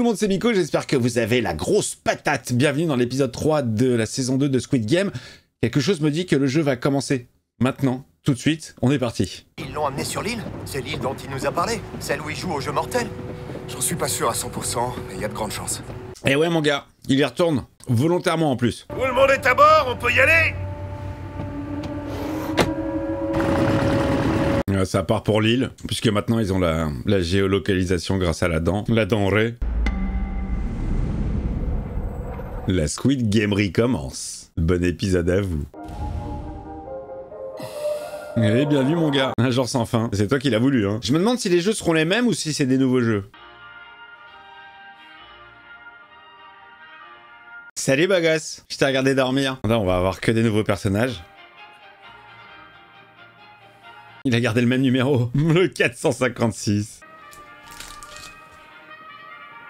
monde, c'est Miko, j'espère que vous avez la grosse patate. Bienvenue dans l'épisode 3 de la saison 2 de Squid Game. Quelque chose me dit que le jeu va commencer maintenant, tout de suite, on est parti. Ils l'ont amené sur l'île? C'est l'île dont il nous a parlé? Celle où il joue au jeu mortel? J'en suis pas sûr à 100%, mais il y a de grandes chances. Et ouais mon gars, il y retourne, volontairement en plus. Tout le monde est à bord, on peut y aller? Ça part pour l'île, puisque maintenant ils ont la géolocalisation grâce à la dent. La denrée. La Squid Gamerie commence. Bon épisode à vous. Eh bien vu mon gars, un genre sans fin. C'est toi qui l'as voulu hein. Je me demande si les jeux seront les mêmes ou si c'est des nouveaux jeux. Salut Bagas, je t'ai regardé dormir. Attends, on va avoir que des nouveaux personnages. Il a gardé le même numéro, le 456.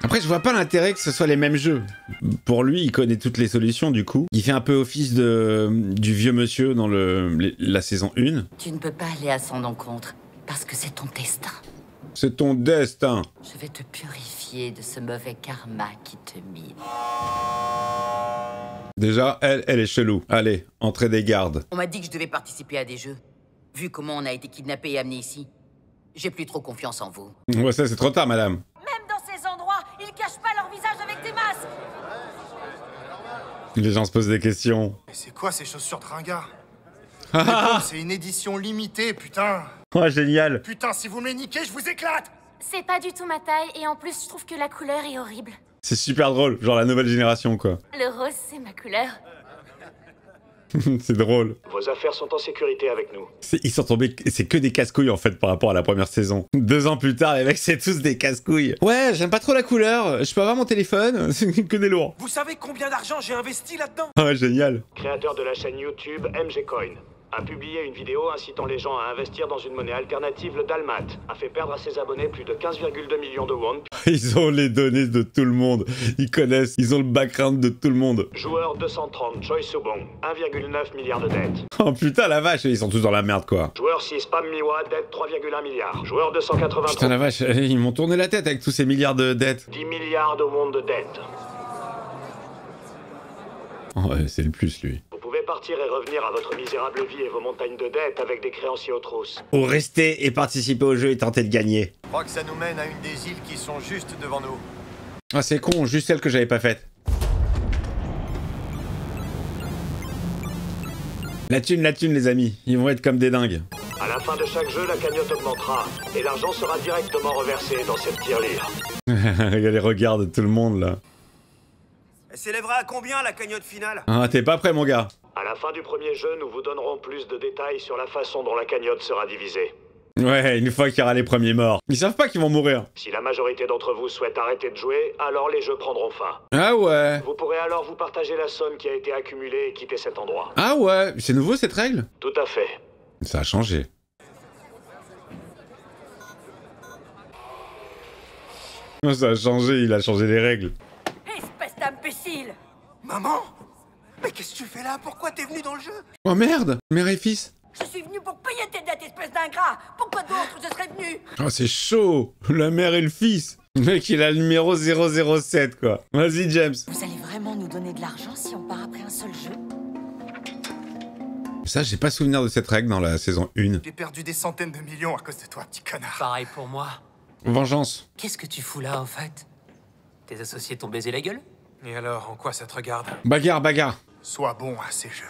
Après, je vois pas l'intérêt que ce soit les mêmes jeux. Pour lui, il connaît toutes les solutions, du coup. Il fait un peu office du vieux monsieur dans la saison 1. Tu ne peux pas aller à son encontre, parce que c'est ton destin. C'est ton destin. Je vais te purifier de ce mauvais karma qui te mine. Déjà, elle est chelou. Allez, entrée des gardes. On m'a dit que je devais participer à des jeux. Vu comment on a été kidnappé et amené ici, j'ai plus trop confiance en vous. Ouais, ça c'est trop tard, madame. Même dans ces endroits, ils cachent pas leur visage avec des masques. Les gens se posent des questions. Mais c'est quoi ces chaussures de ringard? Ah C'est une édition limitée, putain! oh, génial. Putain, si vous me les niquez, je vous éclate! C'est pas du tout ma taille, et en plus, je trouve que la couleur est horrible. C'est super drôle, genre la nouvelle génération, quoi. Le rose, c'est ma couleur. C'est drôle. Vos affaires sont en sécurité avec nous. Ils sont tombés, c'est que des casse-couilles en fait par rapport à la première saison. 2 ans plus tard, les mecs, c'est tous des casse-couilles. Ouais, j'aime pas trop la couleur, je peux avoir mon téléphone, c'est que des lourds. Vous savez combien d'argent j'ai investi là-dedans? Ah ouais, génial. Créateur de la chaîne YouTube MGCoin, a publié une vidéo incitant les gens à investir dans une monnaie alternative, le Dalmat, a fait perdre à ses abonnés plus de 15,2 millions de won. Ils ont les données de tout le monde, ils connaissent, ils ont le background de tout le monde. Joueur 230, Choi Soo-bong, 1,9 milliard de dettes. Oh putain la vache, ils sont tous dans la merde quoi. Joueur 6, Pam Miwa, dette 3,1 milliards. Joueur 283, Putain la vache, ils m'ont tourné la tête avec tous ces milliards de dettes. 10 milliards de won de dettes. Oh ouais, c'est le plus lui. Vous pouvez partir et revenir à votre misérable vie et vos montagnes de dettes avec des créanciers aux trousses. Ou rester et participer au jeu et tenter de gagner. Je crois que ça nous mène à une des îles qui sont juste devant nous. Ah c'est con, juste celle que j'avais pas faite. La thune les amis, ils vont être comme des dingues. À la fin de chaque jeu, la cagnotte augmentera et l'argent sera directement reversé dans cette tirelire. Regarde les regards de tout le monde là. Elle s'élèvera à combien la cagnotte finale? Ah t'es pas prêt mon gars. À la fin du premier jeu, nous vous donnerons plus de détails sur la façon dont la cagnotte sera divisée. Ouais, une fois qu'il y aura les premiers morts. Ils savent pas qu'ils vont mourir. Si la majorité d'entre vous souhaite arrêter de jouer, alors les jeux prendront fin. Ah ouais. Vous pourrez alors vous partager la somme qui a été accumulée et quitter cet endroit. Ah ouais, c'est nouveau cette règle? Tout à fait. Ça a changé. Oh, ça a changé, il a changé les règles. Espèce d'imbécile! Maman? Mais qu'est-ce que tu fais là? Pourquoi t'es venu dans le jeu? Oh merde, mère et fils. Je suis venu pour payer tes dettes, espèce d'ingrat! Pourquoi d'autre je serais venu? Oh c'est chaud, la mère et le fils. Le mec il a le numéro 007 quoi. Vas-y James. Vous allez vraiment nous donner de l'argent si on part après un seul jeu? Ça j'ai pas souvenir de cette règle dans la saison 1. J'ai perdu des centaines de millions à cause de toi, petit connard. Pareil pour moi. Vengeance. Qu'est-ce que tu fous là, en fait? Tes associés t'ont baisé la gueule? Et alors, en quoi ça te regarde? Bagarre. Sois bon à ces jeux.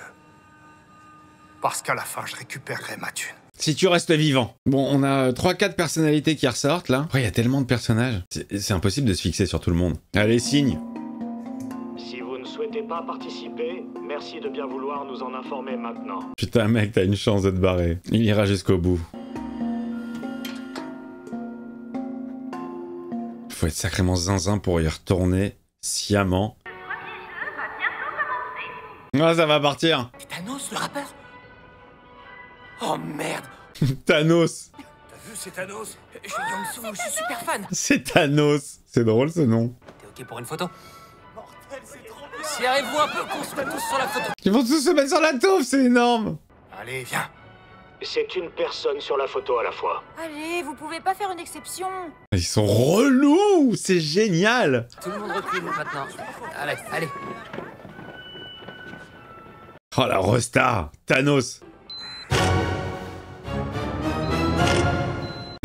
Parce qu'à la fin, je récupérerai ma thune. Si tu restes vivant. Bon, on a 3-4 personnalités qui ressortent là. Après, il y a tellement de personnages. C'est impossible de se fixer sur tout le monde. Allez, signe. Si vous ne souhaitez pas participer, merci de bien vouloir nous en informer maintenant. Putain, mec, t'as une chance de te barrer. Il ira jusqu'au bout. Faut être sacrément zinzin pour y retourner sciemment. Ah, ça va partir. C'est Thanos, le rappeur? Oh merde! Thanos. T'as vu, c'est Thanos? Je suis Yong-soo, je suis super fan! C'est Thanos. C'est drôle ce nom. T'es ok pour une photo? Mortel, c'est trop bien! Serrez-vous un peu qu'on se mette tous sur la photo! Ils vont tous se mettre sur la touffe, c'est énorme. Allez, viens. C'est une personne sur la photo à la fois. Allez, vous pouvez pas faire une exception. Ils sont relous. C'est génial. Tout le monde recule maintenant. Allez, allez. Oh la resta, Thanos.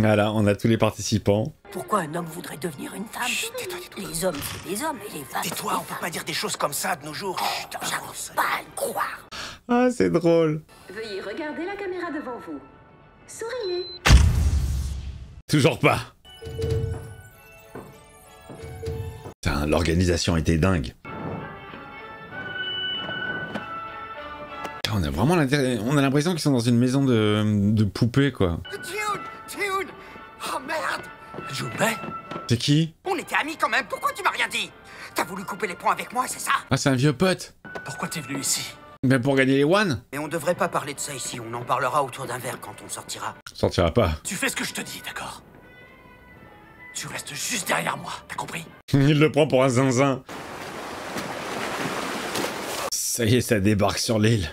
Voilà, on a tous les participants. Pourquoi un homme voudrait devenir une femme? Chut, tais-toi, tais-toi. Les hommes, c'est des hommes, et les femmes, Tais-toi, on peut pas dire des choses comme ça de nos jours. Chut, J'arrive pas à le croire. Ah, c'est drôle. Veuillez regarder la caméra devant vous. Souriez. Toujours pas. Putain, l'organisation était dingue. On a vraiment on a l'impression qu'ils sont dans une maison de poupées, quoi. Tune! Oh merde! Junpei? C'est qui? On était amis quand même, pourquoi tu m'as rien dit? T'as voulu couper les ponts avec moi, c'est ça? Ah, c'est un vieux pote. Pourquoi t'es venu ici? Mais pour gagner les one? Mais on devrait pas parler de ça ici, on en parlera autour d'un verre quand on sortira. Sortira pas. Tu fais ce que je te dis, d'accord? Tu restes juste derrière moi, t'as compris? Il le prend pour un zinzin. Ça y est, ça débarque sur l'île.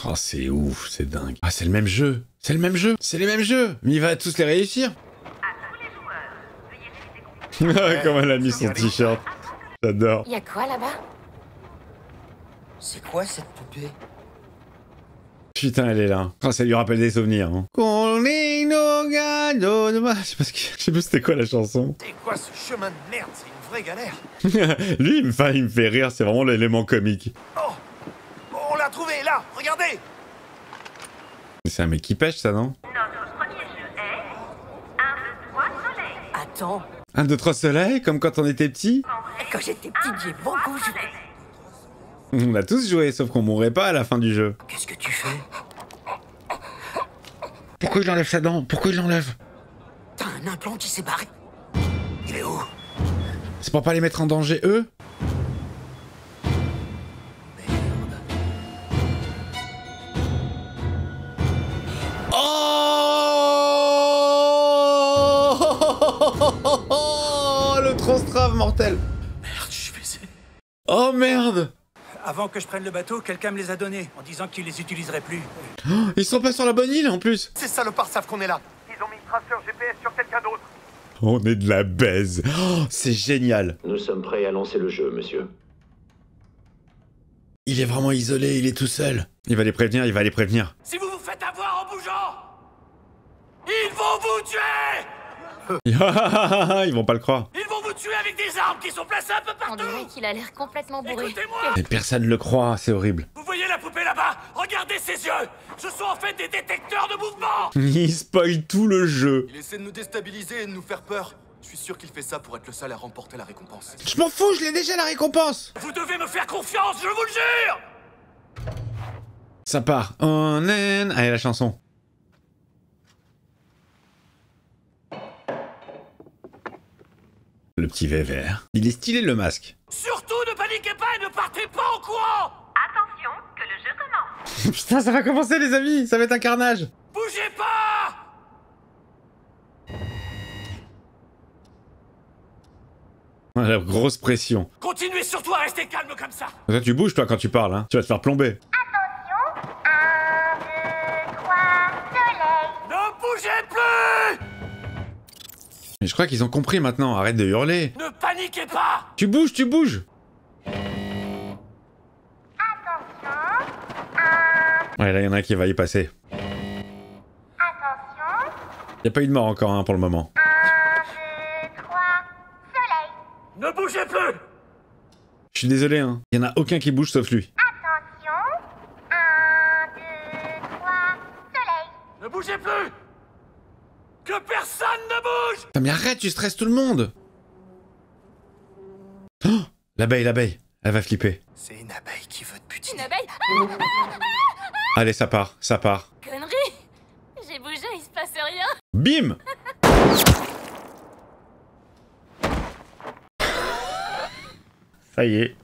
Oh, c'est ouf, c'est dingue. Ah, c'est le même jeu. C'est le même jeu. C'est les mêmes jeux. Mais il va tous les réussir. Comme elle a mis son t-shirt. J'adore. Y a quoi là-bas? C'est quoi cette poupée? Putain, elle est là. Oh, ça lui rappelle des souvenirs. Hein. Je sais pas je sais plus c'était quoi la chanson. C'est quoi ce chemin de merde? C'est une vraie galère. Lui, il me fait rire. C'est vraiment l'élément comique. Oh! On l'a trouvé, là! Regardez! C'est un mec qui pêche, ça, non? Notre premier jeu est 1, 2, 3, soleil. Attends, 1, 2, 3 soleil, comme quand on était petit. quand j'étais petite, j'ai beaucoup joué. On a tous joué, sauf qu'on mourrait pas à la fin du jeu. Qu'est-ce que tu fais? Pourquoi il enlève sa dent? Pourquoi il l'enlève? T'as un implant qui s'est barré? Il est où? C'est pour pas les mettre en danger, eux? Oh, le transtrave mortel. Merde, je suis baisé. Oh merde. Avant que je prenne le bateau, quelqu'un me les a donnés, en disant qu'il les utiliserait plus. Oh, ils sont pas sur la bonne île en plus. Ces salopards savent qu'on est là. Ils ont mis une traceur GPS sur quelqu'un d'autre. On est de la baise. Oh, c'est génial. Nous sommes prêts à lancer le jeu, monsieur. Il est vraiment isolé, il est tout seul. Il va les prévenir, il va les prévenir. Si vous vous faites avoir en bougeant, ils vont vous tuer! Ils vont pas le croire. Ils vont vous tuer avec des armes qui sont placées un peu On partout! dirait qu'il a l'air complètement bourré. Écoutez-moi! Mais personne le croit, c'est horrible. Vous voyez la poupée là-bas? Regardez ses yeux! Ce sont en fait des détecteurs de mouvement! Il spoil tout le jeu. Il essaie de nous déstabiliser et de nous faire peur. Je suis sûr qu'il fait ça pour être le seul à remporter la récompense. Je m'en fous, je l'ai déjà la récompense. Vous devez me faire confiance, je vous le jure! Ça part. On est... Allez, la chanson. Le petit vert. Il est stylé le masque. Surtout ne paniquez pas et ne partez pas en courant! Attention, que le jeu commence. Putain, ça va commencer les amis, ça va être un carnage. Bougez pas! La grosse pression. Continuez surtout à rester calme comme ça! Toi, tu bouges toi quand tu parles, hein. Tu vas te faire plomber. Attention, 1, 2, 3, soleil. Ne bougez plus! Mais je crois qu'ils ont compris maintenant, arrête de hurler. Ne paniquez pas! Tu bouges, tu bouges. Attention, Ouais, là, il y en a un qui va y passer. attention, Y a pas eu de mort encore, hein, pour le moment. 1, 2, 3, soleil. Ne bougez plus! Je suis désolé, hein. Y en a aucun qui bouge sauf lui. Attention, 1, 2, 3, soleil. Ne bougez plus! Que personne ne bouge! Putain, mais arrête, tu stresses tout le monde. Oh, l'abeille. Elle va flipper. C'est une abeille qui veut te Une butiner. abeille? Allez, ça part. Connerie! J'ai bougé, il se passe rien. Bim. Ça y est.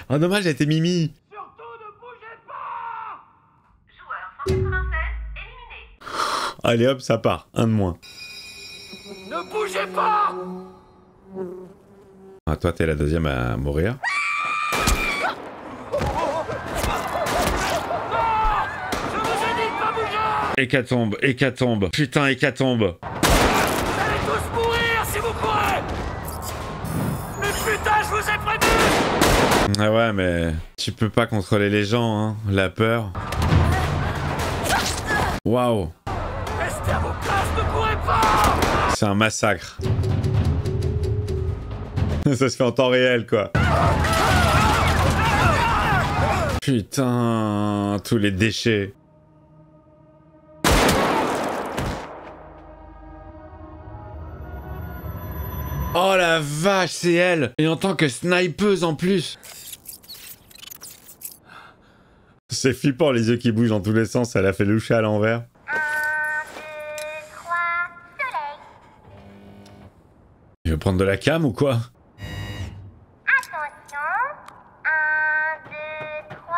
Oh, dommage, elle était Mimi. Surtout ne bougez pas! Joueur 196 éliminé. Allez hop, ça part. Un de moins. Ne bougez pas! Ah, toi, t'es la deuxième à mourir. Hécatombe, hécatombe. Putain, hécatombe. Vous allez tous mourir si vous courez. Mais putain, je vous ai prévenu. Ah ouais, mais tu peux pas contrôler les gens, hein. La peur. Waouh. Restez à vos places, ne courez pas. C'est un massacre. Ça se fait en temps réel, quoi. Putain, tous les déchets. Oh la vache, c'est elle. Et en tant que snipeuse en plus. C'est flippant, les yeux qui bougent dans tous les sens. Elle a fait le chat à l'envers. 1, 2, 3, soleil. Il veut prendre de la cam ou quoi? Attention. 1, 2, 3,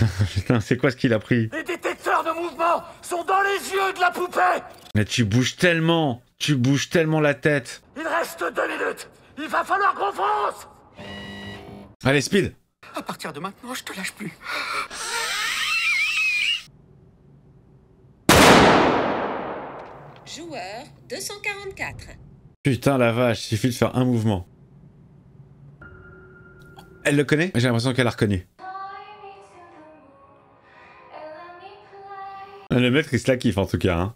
soleil. Putain, c'est quoi ce qu'il a pris? Les détecteurs de mouvement sont dans les yeux de la poupée. Mais tu bouges tellement. Tu bouges tellement la tête. Il reste 2 minutes. Il va falloir qu'on fonce. Allez, speed. À partir de maintenant, je te lâche plus. Joueur 244. Putain la vache, il suffit de faire un mouvement. Elle le connaît? J'ai l'impression qu'elle l'a reconnu. Le maître il se la kiffe en tout cas, hein.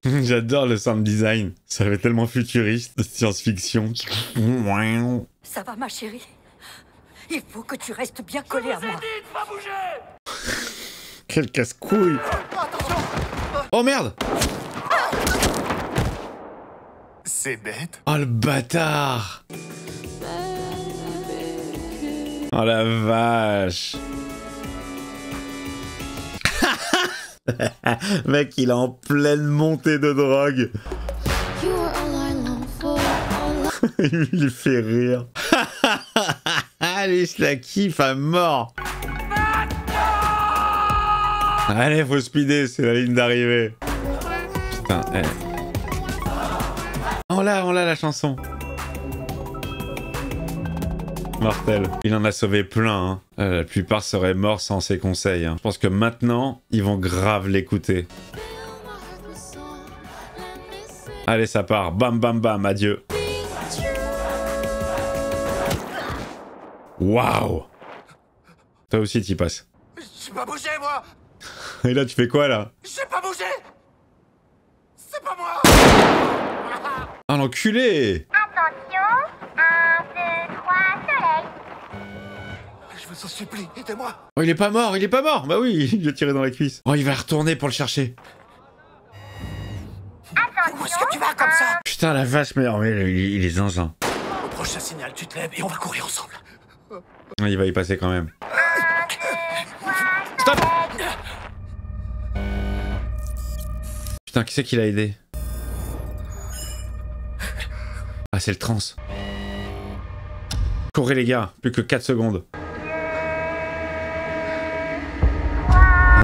J'adore le sound design. Ça fait tellement futuriste, de science-fiction. Ça va, ma chérie. Il faut que tu restes bien collé à moi. Pas bouger. Quel casse-couille. Oh merde. C'est bête. Oh le bâtard. Oh la vache. Mec, il est en pleine montée de drogue. Il fait rire. Allez, je la kiffe à mort. Allez, faut speeder, c'est la ligne d'arrivée. Putain, eh. On l'a la chanson. Mortel. Il en a sauvé plein, hein. La plupart seraient morts sans ses conseils, hein. Je pense que maintenant, ils vont grave l'écouter. Allez, ça part. Bam, bam, bam. Adieu. Waouh. Toi aussi, t'y passes. J'ai pas bougé, moi. Et là, tu fais quoi, là? J'ai pas bougé. C'est pas moi. Ah, l'enculé. Attention. 1, 2, 3, soleil. Je vous en supplie, aidez-moi. Oh, il est pas mort, il est pas mort. Bah oui, il lui a tiré dans la cuisse. Oh, il va retourner pour le chercher. Où est-ce que tu vas comme ça? Putain, la vache, mais il est zinzin. Au prochain signal, tu te lèves et on va courir ensemble. Il va y passer quand même. 1, 2, 3, Stop. soleil. Putain, qui c'est qui l'a aidé? Ah, c'est le trans. Courez les gars, plus que 4 secondes.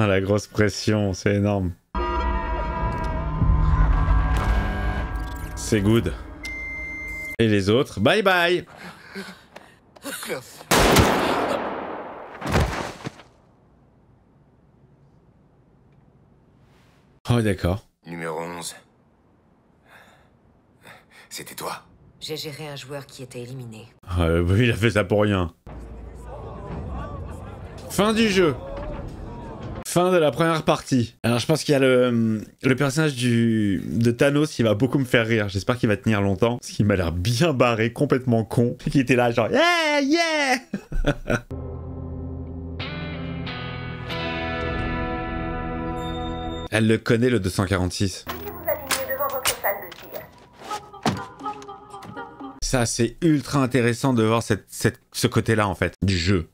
Ah, la grosse pression, c'est énorme. C'est good. Et les autres, bye bye. Oh d'accord. Numéro 11. C'était toi. J'ai géré un joueur qui était éliminé. Il a fait ça pour rien. Fin du jeu. Fin de la première partie. Alors je pense qu'il y a le personnage de Thanos, il va beaucoup me faire rire. J'espère qu'il va tenir longtemps. Parce qu'il m'a l'air bien barré, complètement con. Qui était là genre yeah yeah. Elle le connaît le 246. Ça c'est ultra intéressant de voir ce côté-là en fait, du jeu.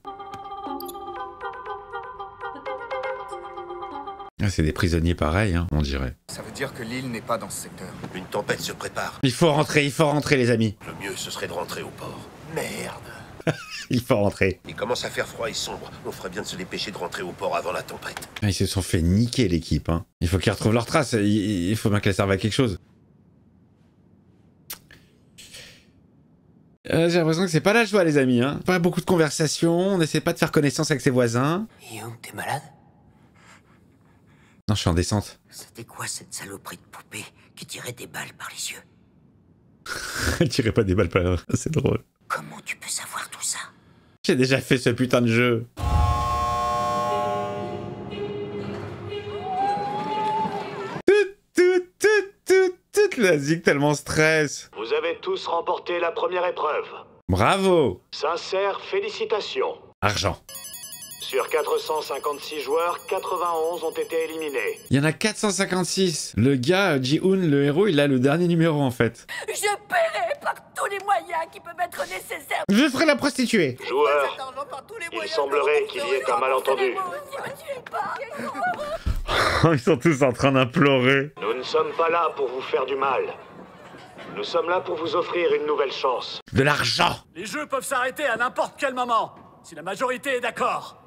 Ah, c'est des prisonniers pareils, hein, on dirait. Ça veut dire que l'île n'est pas dans ce secteur. Une tempête se prépare. Il faut rentrer les amis. Le mieux, ce serait de rentrer au port. Merde. Il faut rentrer. Il commence à faire froid et sombre. On ferait bien de se dépêcher de rentrer au port avant la tempête. Ah, ils se sont fait niquer l'équipe, hein. Il faut qu'ils retrouvent leurs traces, il faut bien qu'elles servent à quelque chose. J'ai l'impression que c'est pas la joie, les amis. Hein. Pas beaucoup de conversations, on essaie pas de faire connaissance avec ses voisins. Young, t'es malade? Non, je suis en descente. C'était quoi cette saloperie de poupée qui tirait des balles par les yeux? Elle tirait pas des balles par là, c'est drôle. Comment tu peux savoir tout ça? J'ai déjà fait ce putain de jeu. Toute la zig tellement stress. Vous avez tous remporté la première épreuve. Bravo. Sincères félicitations. Argent. Sur 456 joueurs, 91 ont été éliminés. Il y en a 456. Le gars, Ji-hoon, le héros, il a le dernier numéro en fait. Je paierai par tous les moyens qui peuvent être nécessaires. Je ferai la prostituée. Joueurs, il semblerait qu'il y ait un malentendu. Ils sont tous en train d'implorer. Nous ne sommes pas là pour vous faire du mal. Nous sommes là pour vous offrir une nouvelle chance. De l'argent. Les jeux peuvent s'arrêter à n'importe quel moment, si la majorité est d'accord.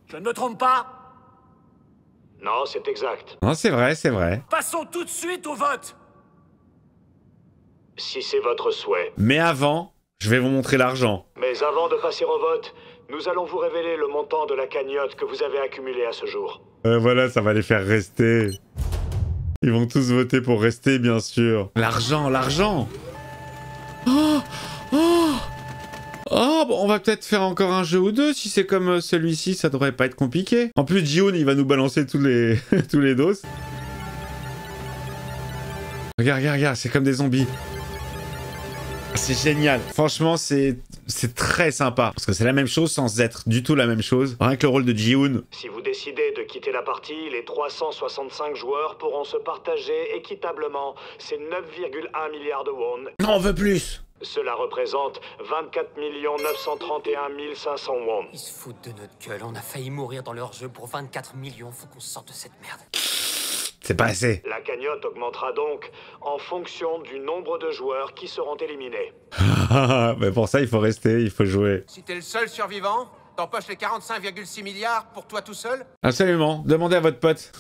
Je ne me trompe pas? Non, c'est exact. Non, c'est vrai, c'est vrai. Passons tout de suite au vote. Si c'est votre souhait. Mais avant, je vais vous montrer l'argent. Mais avant de passer au vote, nous allons vous révéler le montant de la cagnotte que vous avez accumulée à ce jour. Voilà, ça va les faire rester. Ils vont tous voter pour rester, bien sûr. L'argent, l'argent. Oh, oh. Oh, bon, on va peut-être faire encore un jeu ou deux. Si c'est comme celui-ci, ça devrait pas être compliqué. En plus, Ji-hoon, il va nous balancer tous les tous les dos. Regarde, regarde, regarde, c'est comme des zombies. C'est génial. Franchement, c'est très sympa. Parce que c'est la même chose sans être du tout la même chose. Rien que le rôle de Ji-hoon. Si vous décidez de quitter la partie, les 365 joueurs pourront se partager équitablement ces 9,1 milliards de won. Non, on veut plus. Cela représente 24 931 500 won. Ils se foutent de notre gueule, on a failli mourir dans leur jeu pour 24 millions, faut qu'on sorte de cette merde. C'est pas assez. La cagnotte augmentera donc en fonction du nombre de joueurs qui seront éliminés. Mais pour ça, il faut rester, il faut jouer. Si t'es le seul survivant, t'empoches les 45,6 milliards pour toi tout seul? Absolument, demandez à votre pote.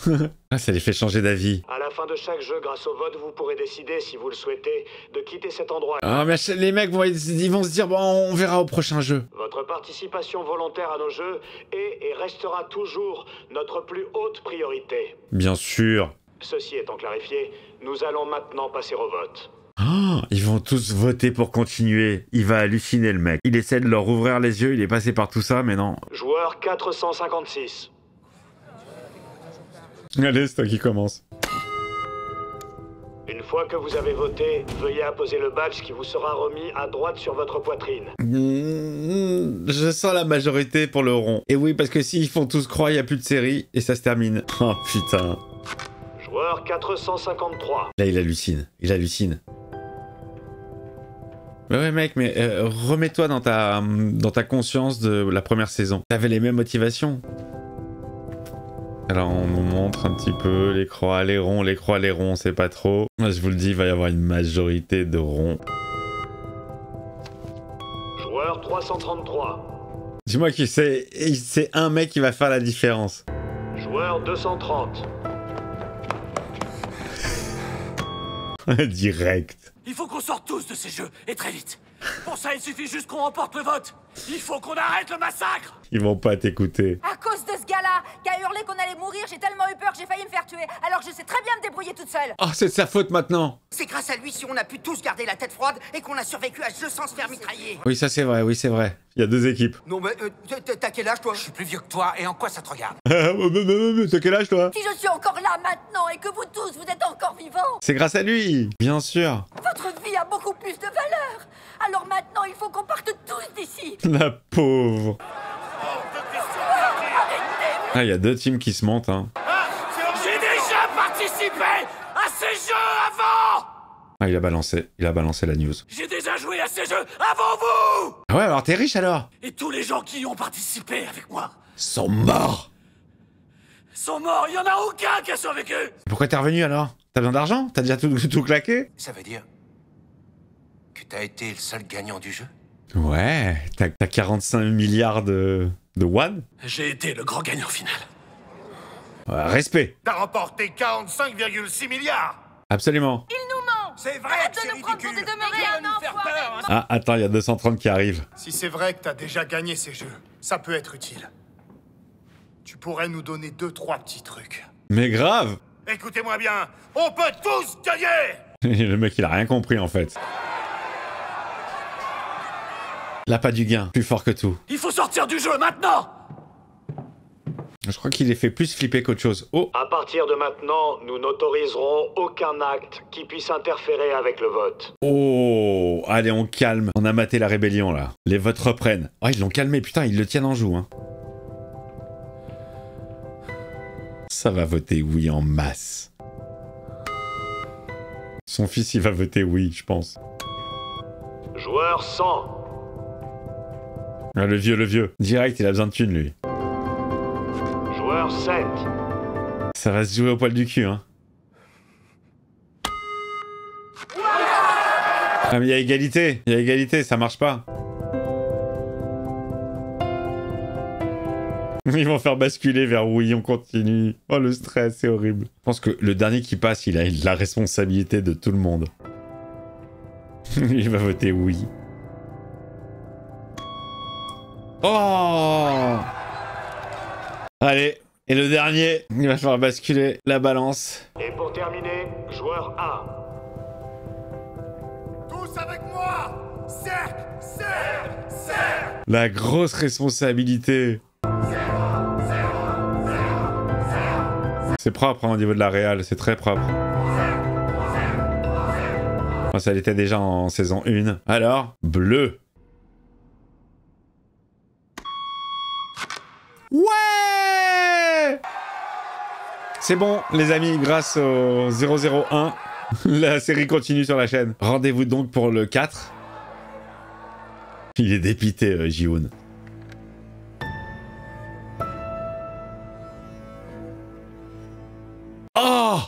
Ça les fait changer d'avis. À la fin de chaque jeu, grâce au vote, vous pourrez décider, si vous le souhaitez, de quitter cet endroit. Ah, mais les mecs ils vont se dire, bon, on verra au prochain jeu. Votre participation volontaire à nos jeux est et restera toujours notre plus haute priorité. Bien sûr. Ceci étant clarifié, nous allons maintenant passer au vote. Oh, ils vont tous voter pour continuer. Il va halluciner, le mec. Il essaie de leur ouvrir les yeux, il est passé par tout ça, mais non. Joueur 456. Allez, c'est toi qui commence. Une fois que vous avez voté, veuillez apposer le badge qui vous sera remis à droite sur votre poitrine. Je sens la majorité pour le rond. Et oui, parce que s'ils font tous croire, il n'y a plus de série, et ça se termine. Oh putain. Joueur 453. Là, il hallucine. Il hallucine. Mais ouais, mec, mais remets-toi dans ta conscience de la première saison. T'avais les mêmes motivations. Alors, on nous montre un petit peu les croix, les ronds, c'est pas trop. Je vous le dis, il va y avoir une majorité de ronds. Joueur 333. Dis-moi qu'il c'est un mec qui va faire la différence. Joueur 230. Direct. Il faut qu'on sorte tous de ces jeux, et très vite. Pour ça, il suffit juste qu'on remporte le vote. Il faut qu'on arrête le massacre. Ils vont pas t'écouter. À cause de ce gars-là, qui a hurlé qu'on allait mourir, j'ai tellement eu peur que j'ai failli me faire tuer. Alors je sais très bien me débrouiller toute seule. Oh, c'est de sa faute maintenant. C'est grâce à lui si on a pu tous garder la tête froide et qu'on a survécu à ce jeu sans se faire mitrailler. Oui, ça c'est vrai, oui, c'est vrai. Il y a deux équipes. Non mais, t'as quel âge toi? Je suis plus vieux que toi, et en quoi ça te regarde? T'as quel âge toi? Si je suis encore là maintenant et que vous tous, vous êtes encore vivants. C'est grâce à lui, bien sûr. Votre vie a beaucoup plus de valeur. Alors maintenant, il faut qu'on parte tous d'ici. La pauvre. Ah, il y a deux teams qui se montent, hein. J'ai déjà participé à ces jeux avant. Ah, il a balancé la news. J'ai déjà joué à ces jeux avant vous. Ah ouais, alors t'es riche alors? Et tous les gens qui y ont participé avec moi sont morts. Sont morts, il y en a aucun qui a survécu. Pourquoi t'es revenu alors? T'as besoin d'argent? T'as déjà tout claqué? Ça veut dire que t'as été le seul gagnant du jeu? Ouais, t'as 45 milliards de won? J'ai été le grand gagnant final. Ouais, respect. T'as remporté 45,6 milliards. Absolument. Il nous ment. C'est vrai Arrête que c'est de nous prendre pour ridicule. des demeurés. Ah, attends, il y a 230 qui arrivent. Si c'est vrai que t'as déjà gagné ces jeux, ça peut être utile. Tu pourrais nous donner 2-3 petits trucs. Mais grave. Écoutez-moi bien, on peut tous gagner. Le mec, il a rien compris, en fait. L'appât du gain, plus fort que tout. Il faut sortir du jeu maintenant. Je crois qu'il les fait plus flipper qu'autre chose. Oh! À partir de maintenant, nous n'autoriserons aucun acte qui puisse interférer avec le vote. Oh! Allez, on calme. On a maté la rébellion, là. Les votes reprennent. Oh, ils l'ont calmé, putain, ils le tiennent en joue, hein. Ça va voter oui en masse. Son fils, il va voter oui, je pense. Joueur 100. Ah, le vieux. Direct, il a besoin de thunes, lui. Joueur 7. Ça va se jouer au poil du cul, hein. Ah, mais il y a égalité, ça marche pas. Ils vont faire basculer vers oui, on continue. Oh, le stress, c'est horrible. Je pense que le dernier qui passe, il a la responsabilité de tout le monde. Il va voter oui. Oh! Allez, et le dernier, il va faire basculer la balance. Et pour terminer, joueur 1. Tous avec moi. Cercle, cercle, cercle. La grosse responsabilité. C'est propre hein, au niveau de la réal, c'est très propre. Enfin, ça l'était déjà en saison 1. Alors, bleu. Ouais! C'est bon, les amis, grâce au 001, la série continue sur la chaîne. Rendez-vous donc pour le 4. Il est dépité, Ji-Hoon. Oh!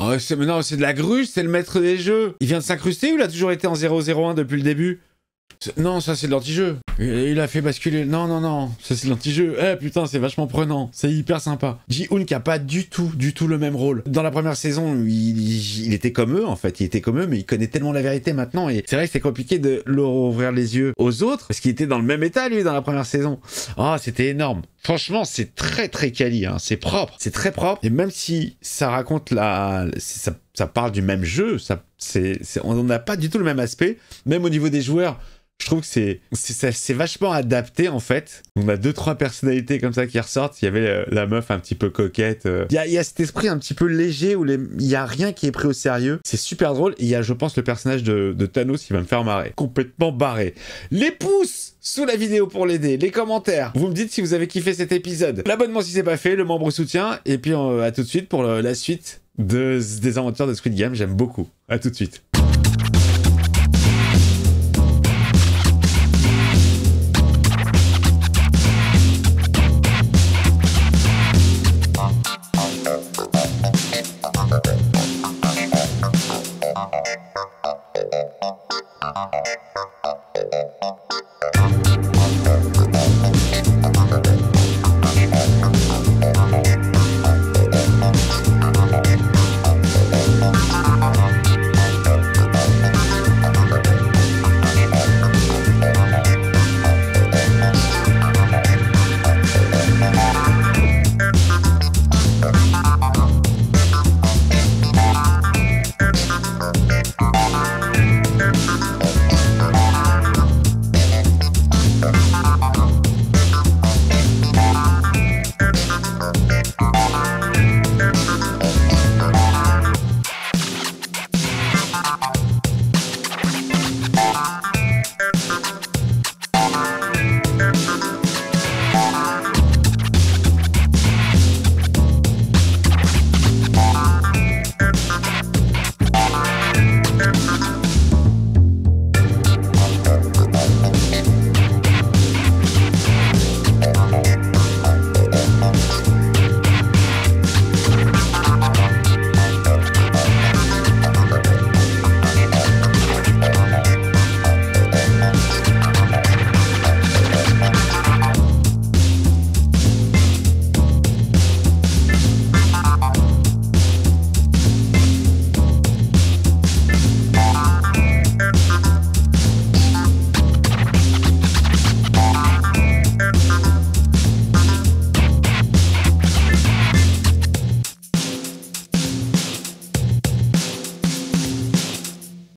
Oh, non, c'est de la grue, c'est le maître des jeux. Il vient de s'incruster ou il a toujours été en 001 depuis le début? Non, ça c'est de l'anti-jeu. Il a fait basculer. Non, ça c'est de l'anti-jeu. Eh putain, c'est vachement prenant. C'est hyper sympa. Ji-Hoon qui a pas du tout le même rôle. Dans la première saison, il était comme eux en fait. Il était comme eux, mais il connaît tellement la vérité maintenant. Et c'est vrai que c'est compliqué de leur ouvrir les yeux aux autres parce qu'il était dans le même état lui dans la première saison. Oh, c'était énorme. Franchement, c'est très quali. Hein. C'est propre. C'est très propre. Et même si ça raconte ça parle du même jeu, on n'a pas du tout le même aspect. Même au niveau des joueurs. Je trouve que c'est vachement adapté en fait. On a 2-3 personnalités comme ça qui ressortent. Il y avait la meuf un petit peu coquette. Il y a cet esprit un petit peu léger où il y a rien qui est pris au sérieux. C'est super drôle. Et il y a, je pense, le personnage de Thanos qui va me faire marrer. Complètement barré. Les pouces sous la vidéo pour l'aider. Les commentaires. Vous me dites si vous avez kiffé cet épisode. L'abonnement si c'est pas fait. Le membre soutien. Et puis à tout de suite pour la suite des aventures de Squid Game. J'aime beaucoup. À tout de suite.